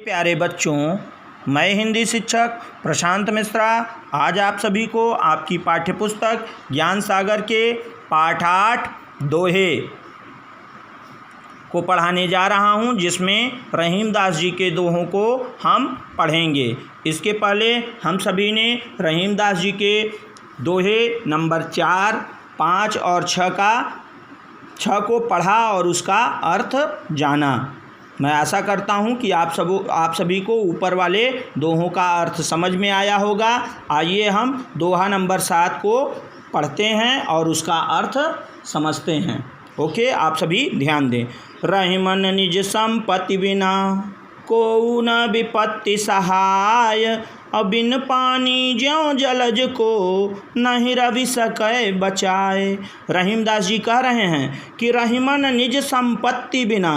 प्यारे बच्चों, मैं हिंदी शिक्षक प्रशांत मिश्रा आज आप सभी को आपकी पाठ्यपुस्तक ज्ञान सागर के पाठ 8 दोहे को पढ़ाने जा रहा हूं, जिसमें रहीमदास जी के दोहों को हम पढ़ेंगे। इसके पहले हम सभी ने रहीमदास जी के दोहे नंबर 4, 5 और 6 को पढ़ा और उसका अर्थ जाना। मैं आशा करता हूं कि आप सभी को ऊपर वाले दोहों का अर्थ समझ में आया होगा। आइए हम दोहा नंबर 7 को पढ़ते हैं और उसका अर्थ समझते हैं। ओके, आप सभी ध्यान दें। रहीमन निज संपत्ति बिना कोउ न विपत्ति सहाय, बिन पानी ज्यों जलज को नहीं रवि सकै बचाए। रहीमदास जी कह रहे हैं कि रहीमन निज संपत्ति बिना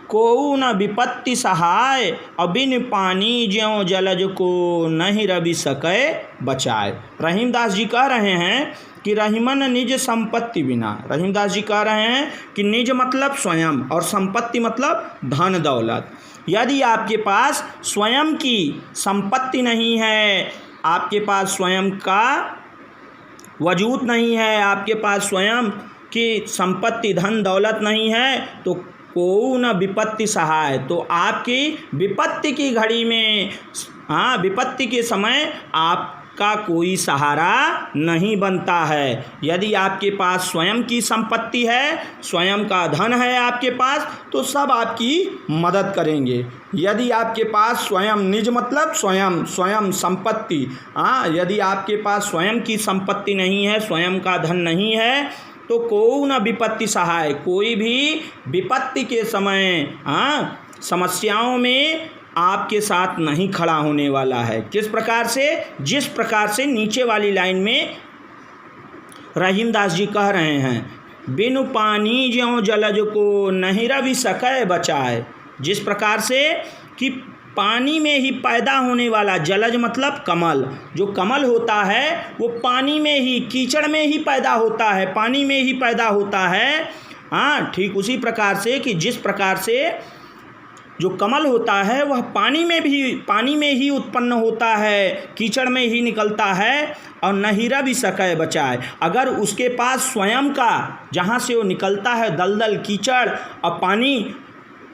कोउ न विपत्ति सहाय, बिन पानी ज्यों जलज को नहीं रवि सकै बचाए। रहीमदास जी कह रहे हैं कि रहीमन निज संपत्ति बिना, रहीमदास जी कह रहे हैं कि निज मतलब स्वयं और संपत्ति मतलब धन दौलत। यदि आपके पास स्वयं की संपत्ति नहीं है, आपके पास स्वयं का वजूद नहीं है, आपके पास स्वयं की संपत्ति धन दौलत नहीं है, तो कोउ न विपत्ति सहाय, तो आपकी विपत्ति की घड़ी में, विपत्ति के समय आपका कोई सहारा नहीं बनता है। यदि आपके पास स्वयं की संपत्ति है, स्वयं का धन है आपके पास, तो सब आपकी मदद करेंगे। यदि आपके पास स्वयं, निज मतलब स्वयं संपत्ति, यदि आपके पास स्वयं की संपत्ति नहीं है, स्वयं का धन नहीं है, तो कोउ न विपत्ति सहाय, कोई भी विपत्ति के समय, समस्याओं में आपके साथ नहीं खड़ा होने वाला है। किस प्रकार से? जिस प्रकार से नीचे वाली लाइन में रहीमदास जी कह रहे हैं, बिनु पानी ज्यों जलज को नहीं रवि सकै बचाए। जिस प्रकार से कि पानी में ही पैदा होने वाला, जलज मतलब कमल, जो कमल होता है वो पानी में ही, कीचड़ में ही पैदा होता है, पानी में ही पैदा होता है। ठीक उसी प्रकार से कि जिस प्रकार से जो कमल होता है वह पानी में ही उत्पन्न होता है, कीचड़ में ही निकलता है, और नहीं रवि सकै बचाए। अगर उसके पास स्वयं का, जहाँ से वो निकलता है दलदल कीचड़, और पानी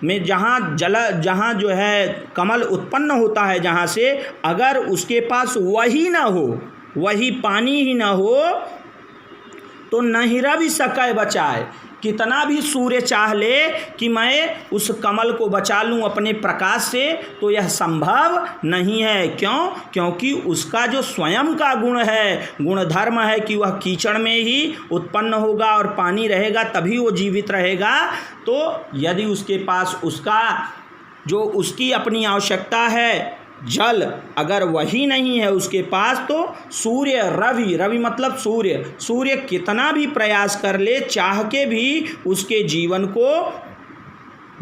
में जहाँ जो है कमल उत्पन्न होता है, जहाँ से अगर उसके पास वही ना हो, वही पानी ही ना हो, तो नहीं रवि सकै बचाए। कितना भी सूर्य चाह ले कि मैं उस कमल को बचा लूँ अपने प्रकाश से, तो यह संभव नहीं है। क्यों? क्योंकि उसका जो स्वयं का गुण है, गुणधर्म है कि वह कीचड़ में ही उत्पन्न होगा और पानी रहेगा तभी वो जीवित रहेगा। तो यदि उसके पास उसका जो उसकी अपनी आवश्यकता है, जल, अगर वही नहीं है उसके पास, तो सूर्य, रवि मतलब सूर्य कितना भी प्रयास कर ले, चाह के भी उसके जीवन को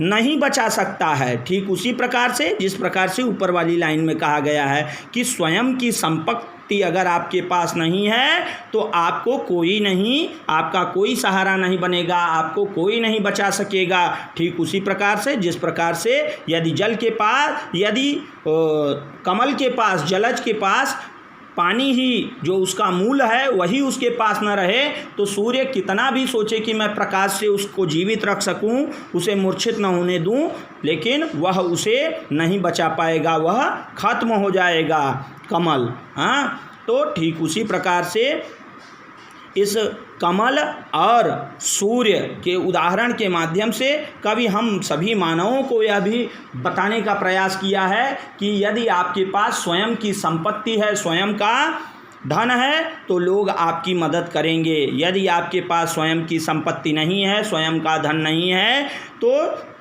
नहीं बचा सकता है। ठीक उसी प्रकार से जिस प्रकार से ऊपर वाली लाइन में कहा गया है कि स्वयं की संपत्ति अगर आपके पास नहीं है, तो आपको कोई नहीं, आपका कोई सहारा नहीं बनेगा, आपको कोई नहीं बचा सकेगा। ठीक उसी प्रकार से जिस प्रकार से यदि यदि कमल के पास, जलज के पास पानी ही जो उसका मूल है वही उसके पास न रहे, तो सूर्य कितना भी सोचे कि मैं प्रकाश से उसको जीवित रख सकूं, उसे मूर्छित न होने दूं, लेकिन वह उसे नहीं बचा पाएगा, वह खत्म हो जाएगा कमल। तो ठीक उसी प्रकार से इस कमल और सूर्य के उदाहरण के माध्यम से कभी हम सभी मानवों को यह भी बताने का प्रयास किया है कि यदि आपके पास स्वयं की संपत्ति है, स्वयं का धन है, तो लोग आपकी मदद करेंगे। यदि आपके पास स्वयं की संपत्ति नहीं है, स्वयं का धन नहीं है, तो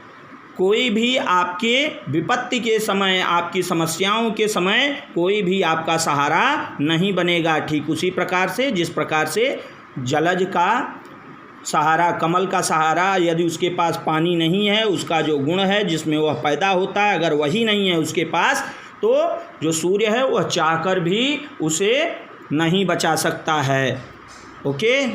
कोई भी आपके विपत्ति के समय, आपकी समस्याओं के समय कोई भी आपका सहारा नहीं बनेगा। ठीक उसी प्रकार से जिस प्रकार से जलज का सहारा, कमल का सहारा, यदि उसके पास पानी नहीं है, उसका जो गुण है जिसमें वह पैदा होता है, अगर वही नहीं है उसके पास, तो जो सूर्य है वह चाहकर भी उसे नहीं बचा सकता है। ओके।